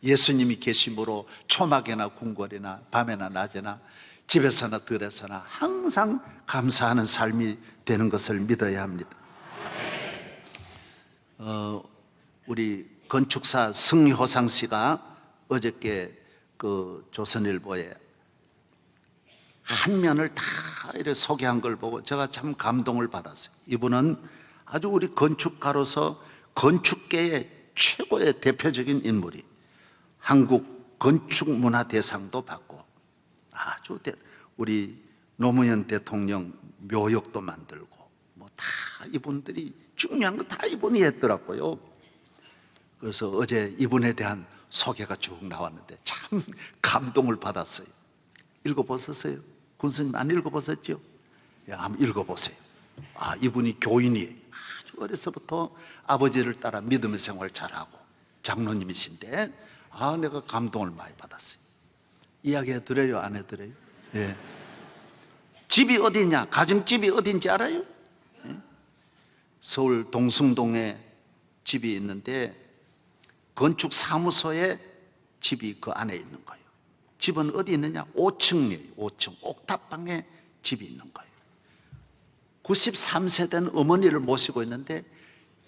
예수님이 계심으로 초막에나 궁궐이나 밤에나 낮에나 집에서나 들에서나 항상 감사하는 삶이 되는 것을 믿어야 합니다. 우리 건축사 승호상 씨가 어저께 그 조선일보에 한 면을 다 이렇게 소개한 걸 보고 제가 참 감동을 받았어요. 이분은 아주 우리 건축가로서 건축계의 최고의 대표적인 인물이 한국 건축문화대상도 받고 아주 우리 노무현 대통령 묘역도 만들고 뭐 다 이분들이 중요한 거 다 이분이 했더라고요. 그래서 어제 이분에 대한 소개가 쭉 나왔는데 참 감동을 받았어요. 읽어보셨어요? 군수님 안 읽어보셨죠? 한번 읽어보세요. 이분이 교인이에요. 아주 어려서부터 아버지를 따라 믿음의 생활 잘하고 장로님이신데 아, 내가 감동을 많이 받았어요. 이야기해 드려요, 안 해드려요? 예. 집이 어디냐? 가정집이 어딘지 알아요? 예? 서울 동숭동에 집이 있는데 건축사무소에 집이 그 안에 있는 거예요. 집은 어디 있느냐? 5층이에요. 5층 옥탑방에 집이 있는 거예요. 93세 된 어머니를 모시고 있는데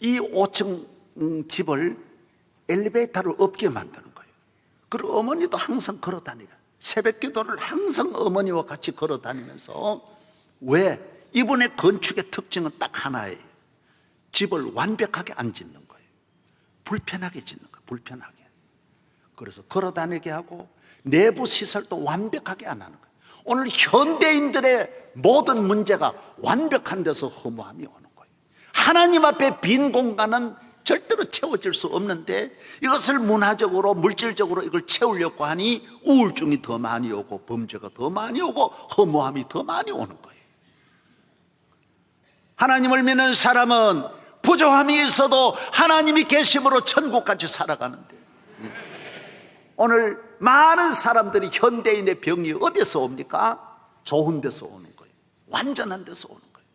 이 5층 집을 엘리베이터를 없게 만드는 거예요. 그리고 어머니도 항상 걸어 다니고 새벽 기도를 항상 어머니와 같이 걸어 다니면서, 왜? 이분의 건축의 특징은 딱 하나예요. 집을 완벽하게 안 짓는 거예요. 불편하게 짓는 거예요. 불편하게. 그래서 걸어 다니게 하고 내부 시설도 완벽하게 안 하는 거예요. 오늘 현대인들의 모든 문제가 완벽한 데서 허무함이 오는 거예요. 하나님 앞에 빈 공간은 절대로 채워질 수 없는데 이것을 문화적으로 물질적으로 이걸 채우려고 하니 우울증이 더 많이 오고 범죄가 더 많이 오고 허무함이 더 많이 오는 거예요. 하나님을 믿는 사람은 부족함이 있어도 하나님이 계심으로 천국까지 살아가는데, 오늘 많은 사람들이 현대인의 병이 어디서 옵니까? 좋은 데서 오는 거예요. 완전한 데서 오는 거예요.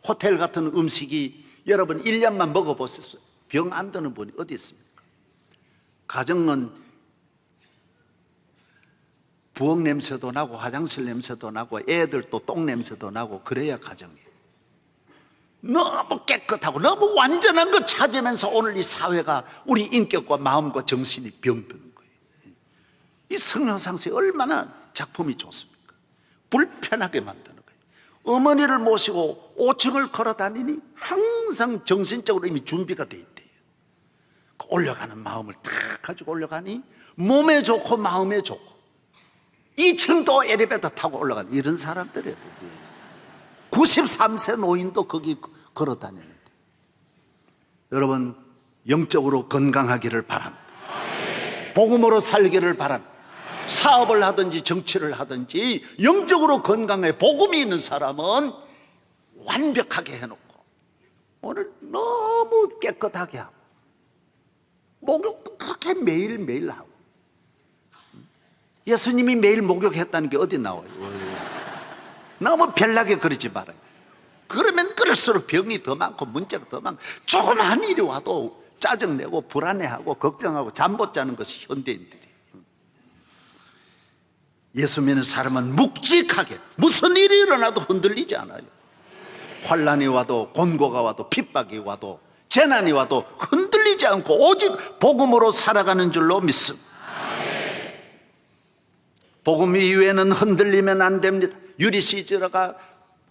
호텔 같은 음식이 여러분 1년만 먹어보셨어요? 병 안 드는 분이 어디 있습니까? 가정은 부엌 냄새도 나고 화장실 냄새도 나고 애들도 똥 냄새도 나고 그래야 가정이에요. 너무 깨끗하고 너무 완전한 것 찾으면서 오늘 이 사회가 우리 인격과 마음과 정신이 병드는 거예요. 이 성령상수에 얼마나 작품이 좋습니까? 불편하게 만드는 거예요. 어머니를 모시고 5층을 걸어 다니니 항상 정신적으로 이미 준비가 돼 있대요. 올라가는 마음을 탁 가지고 올라가니 몸에 좋고 마음에 좋고 2층도 엘리베이터 타고 올라가는 이런 사람들이에요. 93세 노인도 거기 걸어 다니는데, 여러분 영적으로 건강하기를 바랍니다. 복음으로 살기를 바랍니다. 사업을 하든지 정치를 하든지 영적으로 건강해 복음이 있는 사람은 완벽하게 해놓고 오늘 너무 깨끗하게 하고 목욕도 그렇게 매일매일 하고. 예수님이 매일 목욕했다는 게 어디 나와요? 너무 별나게 그러지 말아요. 그러면 그럴수록 병이 더 많고 문제가 더 많고, 조그만 일이 와도 짜증내고 불안해하고 걱정하고 잠 못 자는 것이 현대인들이에요. 예수 믿는 사람은 묵직하게 무슨 일이 일어나도 흔들리지 않아요. 환난이 와도 곤고가 와도 핍박이 와도 재난이 와도 흔들리지 않고 오직 복음으로 살아가는 줄로 믿습니다. 복음 이후에는 흔들리면 안 됩니다. 유리시저가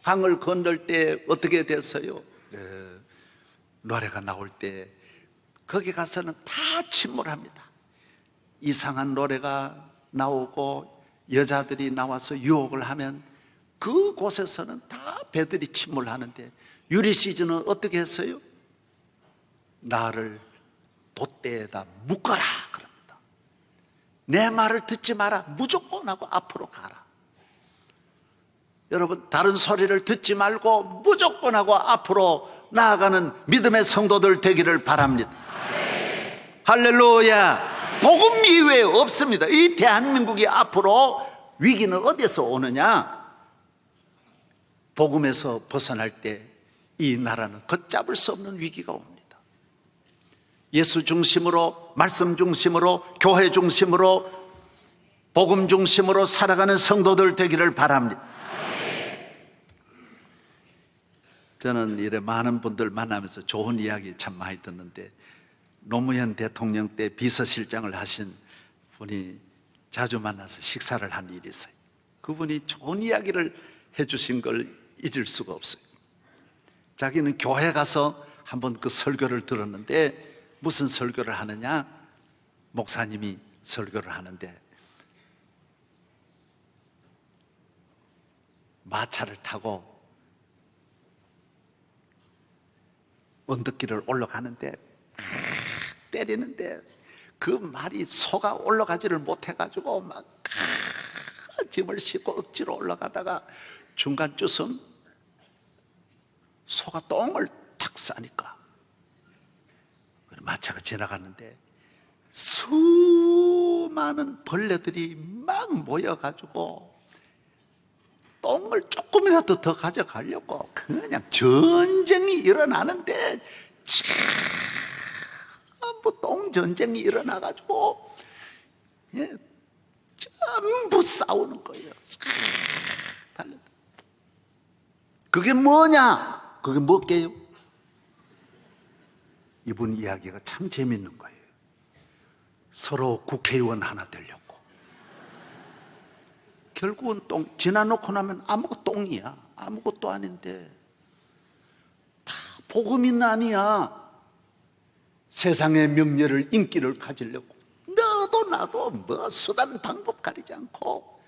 강을 건널 때 어떻게 됐어요? 노래가 나올 때 거기 가서는 다 침몰합니다. 이상한 노래가 나오고 여자들이 나와서 유혹을 하면 그곳에서는 다 배들이 침몰하는데, 유리시저는 어떻게 했어요? 나를 돛대에다 묶어라 그럽니다. 내 말을 듣지 마라. 무조건 하고 앞으로 가라. 여러분, 다른 소리를 듣지 말고 무조건 하고 앞으로 나아가는 믿음의 성도들 되기를 바랍니다. 할렐루야. 복음 이외에 없습니다. 이 대한민국이 앞으로 위기는 어디서 오느냐? 복음에서 벗어날 때 이 나라는 걷잡을 수 없는 위기가 옵니다. 예수 중심으로, 말씀 중심으로, 교회 중심으로, 복음 중심으로 살아가는 성도들 되기를 바랍니다. 저는 이래 많은 분들 만나면서 좋은 이야기 참 많이 듣는데, 노무현 대통령 때 비서실장을 하신 분이 자주 만나서 식사를 한 일이 있어요. 그분이 좋은 이야기를 해주신 걸 잊을 수가 없어요. 자기는 교회 가서 한번 그 설교를 들었는데, 무슨 설교를 하느냐? 목사님이 설교를 하는데 마차를 타고 언덕길을 올라가는데 때리는데 그 말이 소가 올라가지를 못해가지고 막 짐을 싣고 억지로 올라가다가 중간쯤 소가 똥을 탁 싸니까 마차가 지나갔는데 쑥 많은 벌레들이 막 모여가지고 똥을 조금이라도 더 가져가려고 그냥 전쟁이 일어나는데 전부 똥 전쟁이 일어나가지고 전부 싸우는 거예요. 달려들어. 그게 뭐냐? 그게 뭐게요? 이분 이야기가 참 재밌는 거예요. 서로 국회의원 하나 되려고. 결국은 똥, 지나놓고 나면 아무것도 똥이야. 아무것도 아닌데. 다 복음이 아니야. 세상의 명예를, 인기를 가지려고. 너도 나도 뭐 수단 방법 가리지 않고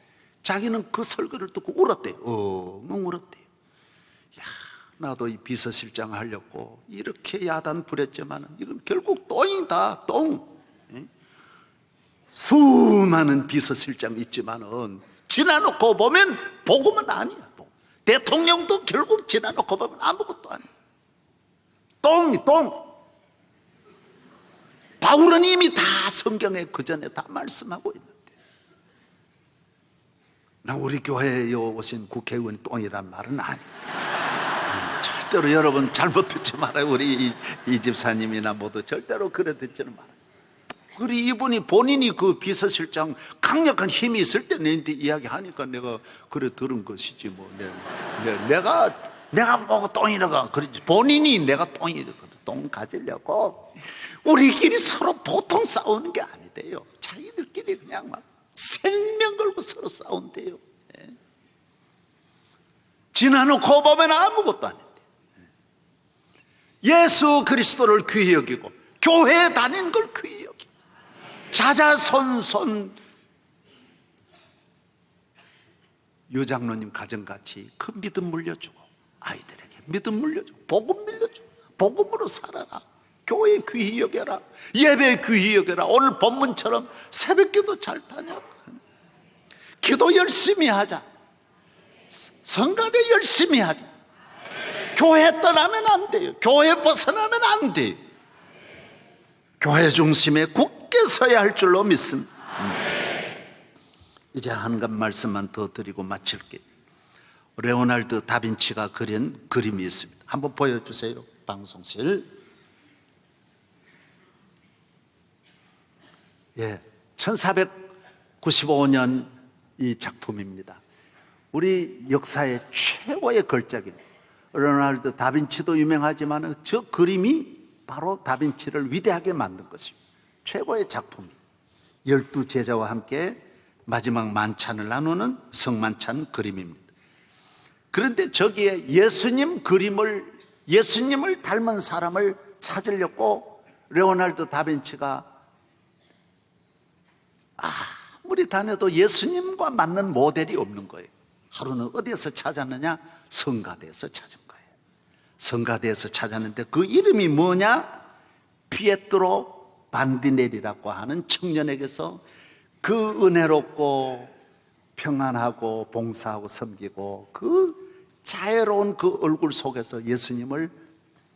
자기는 그 설교를 듣고 울었대요. 엉엉 울었대요. 야, 나도 이 비서실장 하려고 이렇게 야단 부렸지만 이건 결국 똥이다, 똥. 수많은 비서실장 있지만은 지나놓고 보면 복음은 아니야. 대통령도 결국 지나놓고 보면 아무것도 아니야. 똥이 똥. 바울은 이미 다 성경에 그 전에 다 말씀하고 있는데, 나 우리 교회에 오신 국회의원 똥이란 말은 아니에요. 절대로 여러분 잘못 듣지 말아요. 우리 이 집사님이나 모두 절대로 그래 듣지는 말아요. 그리 이분이 본인이 그 비서실장 강력한 힘이 있을 때 내한테 이야기하니까 내가 그래 들은 것이지 뭐. 내가 뭐고 똥이라고 그러지. 본인이 내가 똥이라고 똥 가지려고 우리끼리 서로 보통 싸우는 게 아니대요. 자기들끼리 그냥 막 생명 걸고 서로 싸운대요. 지나놓고 보면 아무것도 아닌데. 예수 그리스도를 귀히 여기고 교회에 다니는 걸 귀히 여기고 자자손손 유장로님 가정같이 그 믿음 물려주고 아이들에게 믿음 물려주고 복음 물려주고 복음으로 살아라. 교회 귀히 여겨라. 예배 귀히 여겨라. 오늘 본문처럼 새벽기도 잘 다녀. 기도 열심히 하자. 성가대 열심히 하자. 교회 떠나면 안 돼요. 교회 벗어나면 안 돼요. 교회 중심에 굳게 서야 할 줄로 믿습니다. 이제 한 가지 말씀만 더 드리고 마칠게요. 레오날드 다빈치가 그린 그림이 있습니다. 한번 보여주세요. 방송실. 1495년 이 작품입니다. 우리 역사의 최고의 걸작입니다. 레오날드 다빈치도 유명하지만 저 그림이 바로 다빈치를 위대하게 만든 것입니다. 최고의 작품이 12제자와 함께 마지막 만찬을 나누는 성만찬 그림입니다. 그런데 저기에 예수님을 닮은 사람을 찾으려고 레오날드 다빈치가 아무리 다녀도 예수님과 맞는 모델이 없는 거예요. 하루는 어디에서 찾았느냐? 성가대에서 찾은 거예요. 성가대에서 찾았는데 그 이름이 뭐냐? 피에트로 반디넬리라고 하는 청년에게서 그 은혜롭고 평안하고 봉사하고 섬기고 그 자애로운 그 얼굴 속에서 예수님을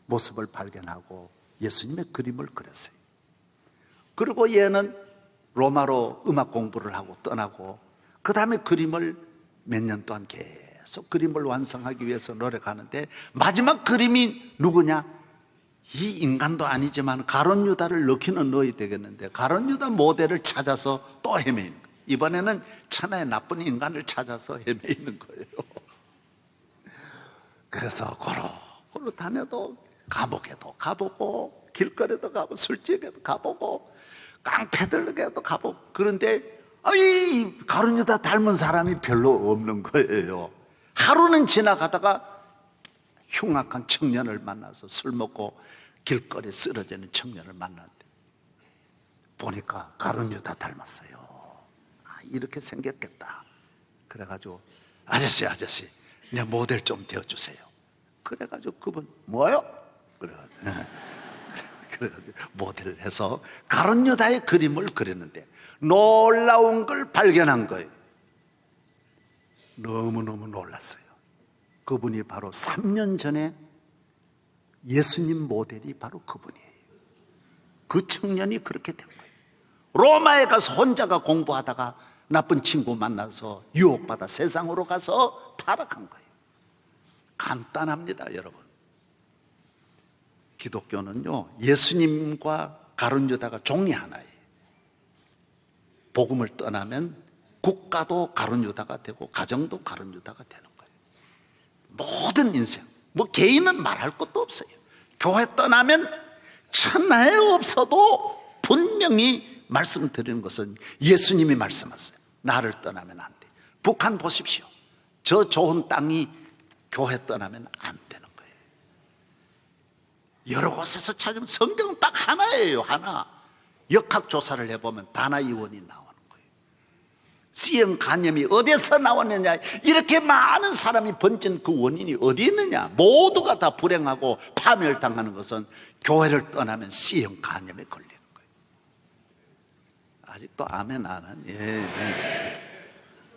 모습을 발견하고 예수님의 그림을 그렸어요. 그리고 얘는 로마로 음악 공부를 하고 떠나고 그 다음에 그림을 몇 년 동안 계속 그림을 완성하기 위해서 노력하는데 마지막 그림이 누구냐? 이 인간도 아니지만 가룟 유다를 넣기는 넣어야 되겠는데 가룟 유다 모델을 찾아서 또 헤매는 거예요. 이번에는 천하의 나쁜 인간을 찾아서 헤매는 거예요. 그래서 고루 다녀도 감옥에도 가보고 길거리도 가보고 술집에도 가보고 깡패들에게도 가보고 그런데 가룟 유다 닮은 사람이 별로 없는 거예요. 하루는 지나가다가 흉악한 청년을 만나서 술 먹고 길거리에 쓰러지는 청년을 만났는데 보니까 가룟 유다 닮았어요. 이렇게 생겼겠다. 그래가지고 아저씨 내 모델 좀 되어주세요. 그래가지고 그분 뭐요? 그래가지고 모델을 해서 가룟 유다의 그림을 그렸는데 놀라운 걸 발견한 거예요. 너무너무 놀랐어요. 그분이 바로 3년 전에 예수님 모델이 바로 그분이에요. 그 청년이 그렇게 된 거예요. 로마에 가서 혼자가 공부하다가 나쁜 친구 만나서 유혹받아 세상으로 가서 타락한 거예요. 간단합니다, 여러분. 기독교는요, 예수님과 가룟 유다가 종이 하나예요. 복음을 떠나면 국가도 가룟 유다가 되고 가정도 가룟 유다가 되는 거예요. 모든 인생, 뭐 개인은 말할 것도 없어요. 교회 떠나면 천하에 없어도 분명히 말씀드리는 것은 예수님이 말씀하세요. 나를 떠나면 안 돼. 북한 보십시오. 저 좋은 땅이 교회 떠나면 안 되는 거예요. 여러 곳에서 찾으면 성경은 딱 하나예요. 하나. 역학조사를 해보면 다나이원이 나오는 거예요. C형 간염이 어디서 나왔느냐, 이렇게 많은 사람이 번진 그 원인이 어디 있느냐, 모두가 다 불행하고 파멸당하는 것은 교회를 떠나면 C형 간염에 걸리는 거예요. 아직도 아멘 안 하니? 예.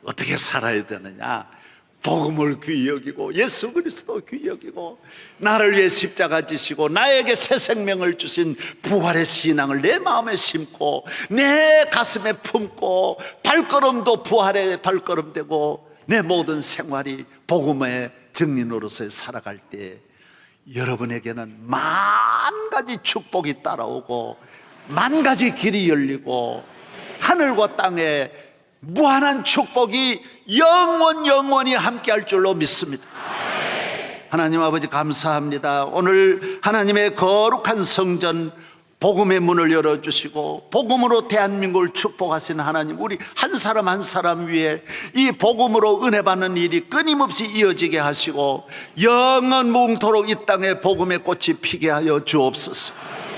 어떻게 살아야 되느냐? 복음을 귀히 여기고 예수 그리스도 귀히 여기고 나를 위해 십자가 지시고 나에게 새 생명을 주신 부활의 신앙을 내 마음에 심고 내 가슴에 품고 발걸음도 부활의 발걸음 되고 내 모든 생활이 복음의 증인으로서 살아갈 때 여러분에게는 만 가지 축복이 따라오고 만 가지 길이 열리고 하늘과 땅에 무한한 축복이 영원히 함께할 줄로 믿습니다. 하나님 아버지 감사합니다. 오늘 하나님의 거룩한 성전 복음의 문을 열어주시고 복음으로 대한민국을 축복하신 하나님, 우리 한 사람 한 사람 위에 이 복음으로 은혜 받는 일이 끊임없이 이어지게 하시고 영원 무궁토록 이 땅에 복음의 꽃이 피게 하여 주옵소서.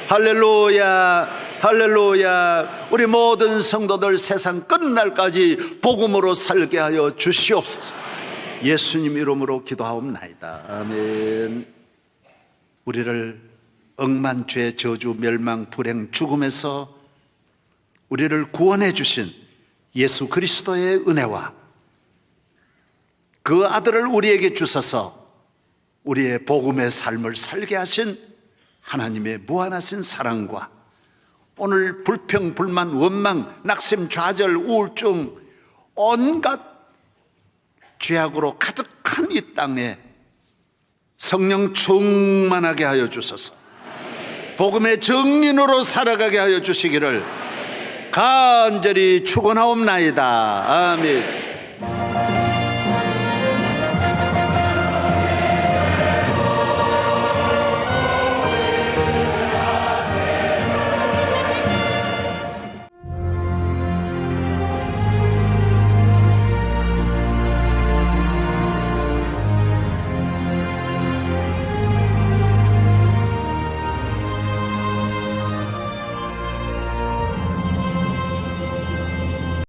할렐루야, 할렐루야. 우리 모든 성도들 세상 끝날까지 복음으로 살게 하여 주시옵소서. 예수님 이름으로 기도하옵나이다. 아멘. 우리를 억만죄, 저주, 멸망, 불행, 죽음에서 우리를 구원해 주신 예수 그리스도의 은혜와 그 아들을 우리에게 주셔서 우리의 복음의 삶을 살게 하신 하나님의 무한하신 사랑과 오늘 불평, 불만, 원망, 낙심, 좌절, 우울증 온갖 죄악으로 가득한 이 땅에 성령 충만하게 하여 주소서. 복음의 증인으로 살아가게 하여 주시기를 간절히 축원하옵나이다. 아멘.